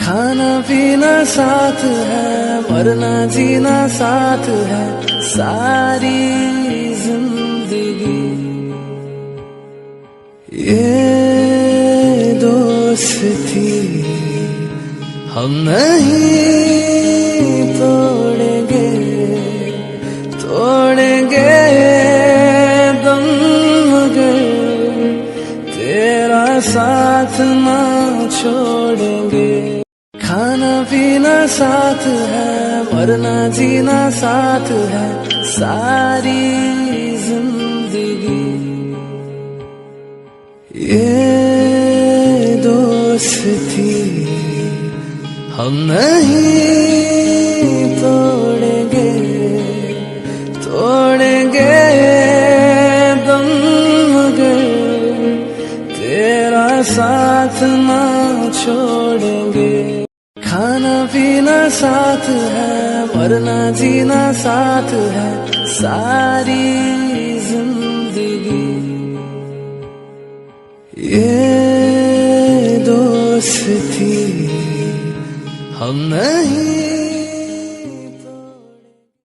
खाना पीना साथ है, मरना जीना साथ है, सारी जिंदगी ये दोस्ती हम नहीं तोड़ेंगे, तोड़ेंगे दम मगर तेरा साथ ना छोड़ेंगे। खाना पीना साथ है, मरना जीना साथ है, सारी जिंदगी ये दोस्ती हम नहीं तोड़ेंगे, तोड़ेंगे दम मगर तेरा साथ ना छोड़ेंगे। खाना पीना साथ है, मरना जीना साथ है, सारी जिंदगी ये दोस्ती हम नहीं